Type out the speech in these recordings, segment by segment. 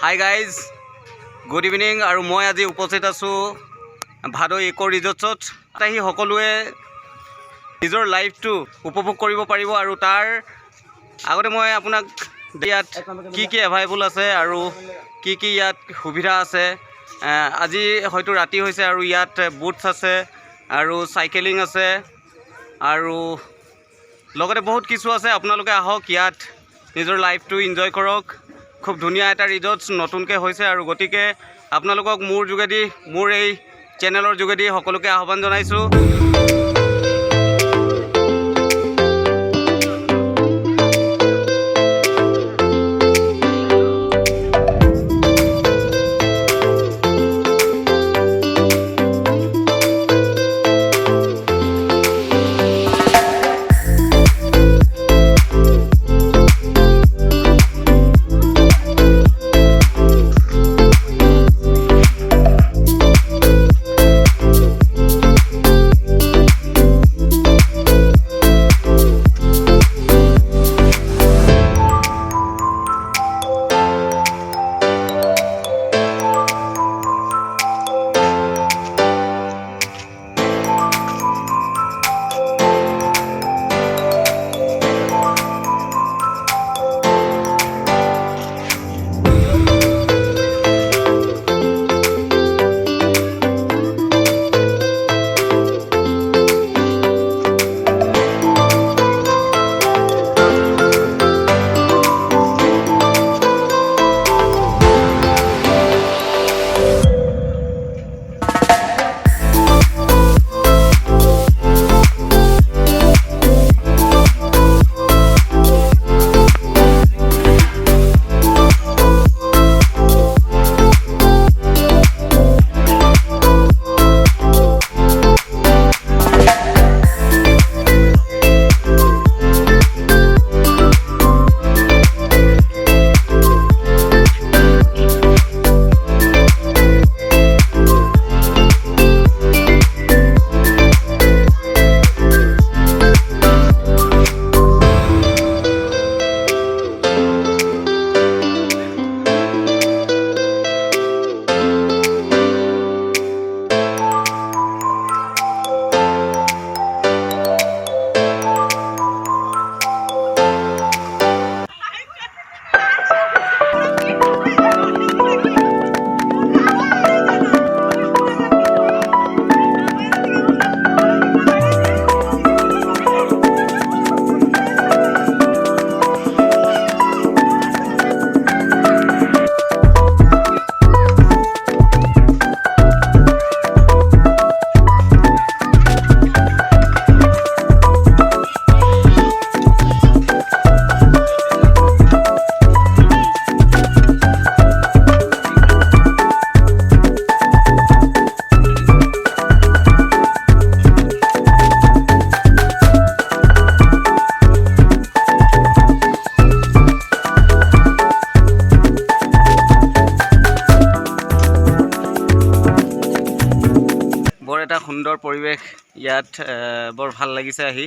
Hi guys, good evening. আৰু মই আজি উপস্থিত আছোঁ ভাদৈ ইক' ৰিজৰ্টছত। আহি সকলোৱে নিজৰ লাইফটো উপভোগ কৰিব পাৰিব। আৰু তাৰ আগতে মই আপোনাক ইয়াত কি এভাইলেবল আছে আৰু কি ইয়াত সুবিধা আছে, আজি হয়তো ৰাতি হৈছে আৰু ইয়াত বুটছ আছে আৰু চাইকেলিং আছে আৰু লগতে বহুত কিছু আছে। আপোনালোকে আহক, ইয়াত নিজৰ লাইফটো এনজয় কৰক। খুব ধুনীয়া এটা ৰিজৰ্টছ নতুনকৈ হৈছে আৰু গতিকে আপোনালোকক মোৰ যোগেদি, মোৰ এই চেনেলৰ যোগেদি সকলোকে আহ্বান জনাইছোঁ। বৰ এটা সুন্দৰ পৰিৱেশ ইয়াত, বৰ ভাল লাগিছে আহি।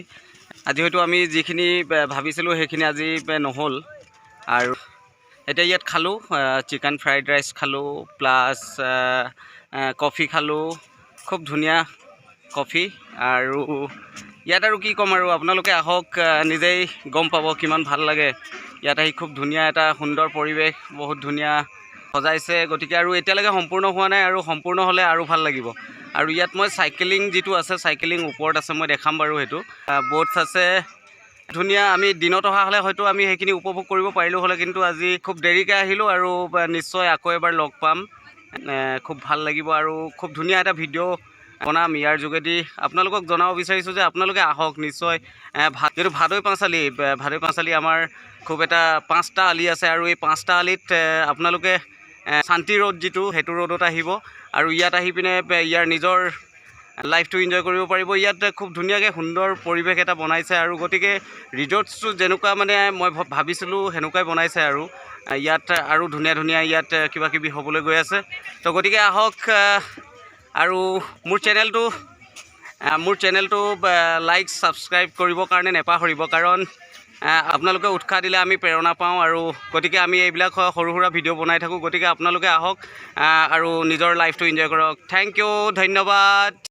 আজি হয়তো আমি যিখিনি ভাবিছিলোঁ সেইখিনি আজি নহ'ল। আৰু এতিয়া ইয়াত খালোঁ, চিকেন ফ্ৰাইড ৰাইচ খালোঁ, প্লাছ কফি খালোঁ, খুব ধুনীয়া কফি। আৰু ইয়াত আৰু কি ক'ম, আৰু আপোনালোকে আহক, নিজেই গম পাব কিমান ভাল লাগে ইয়াত আহি। খুব ধুনীয়া এটা সুন্দৰ পৰিৱেশ, বহুত ধুনীয়া সজাইছে। গতিকে আৰু এতিয়ালৈকে সম্পূৰ্ণ হোৱা নাই, আৰু সম্পূৰ্ণ হ'লে আৰু ভাল লাগিব। আৰু ইয়াত মই চাইকেলিং যিটো আছে, চাইকেলিং ওপৰত আছে, মই দেখাম বাৰু সেইটো। ব'টছ আছে, ধুনীয়া। আমি দিনত অহা হ'লে হয়তো আমি সেইখিনি উপভোগ কৰিব পাৰিলোঁ হ'লে, কিন্তু আজি খুব দেৰিকৈ আহিলোঁ আৰু নিশ্চয় আকৌ এবাৰ লগ পাম, খুব ভাল লাগিব। আৰু খুব ধুনীয়া এটা ভিডিঅ' বনাম ইয়াৰ যোগেদি। আপোনালোকক জনাব বিচাৰিছোঁ যে আপোনালোকে আহক নিশ্চয়। যিটো ভাদৈ পাঁচালি আমাৰ খুব এটা 5টা আলি আছে, আৰু এই 5টা আলিত আপোনালোকে শান্তি ৰোড যিটো, সেইটো ৰোডত আহিব আৰু ইয়াত আহি পিনে ইয়াৰ নিজৰ লাইফটো এনজয় কৰিব পাৰিব। ইয়াত খুব ধুনীয়াকৈ সুন্দৰ পৰিৱেশ এটা বনাইছে, আৰু গতিকে ৰিজৰ্টছটো যেনেকুৱা মানে মই ভাবিছিলোঁ সেনেকুৱাই বনাইছে। আৰু ইয়াত আৰু ধুনীয়া ধুনীয়া ইয়াত কিবা কিবি হ'বলৈ গৈ আছে। তো গতিকে আহক, আৰু মোৰ চেনেলটো মোৰ চেনেলটো লাইক ছাবস্ক্ৰাইব কৰিবৰ কাৰণে নেপাহৰিব, কাৰণ আপোনালোকে উৎসাহ দিলে আমি প্ৰেৰণা পাওঁ, আৰু গতিকে আমি এইবিলাক সৰু সুৰা ভিডিঅ' বনাই থাকোঁ। গতিকে আপোনালোকে আহক আৰু নিজৰ লাইফটো এনজয় কৰক। থেংক ইউ, ধন্যবাদ।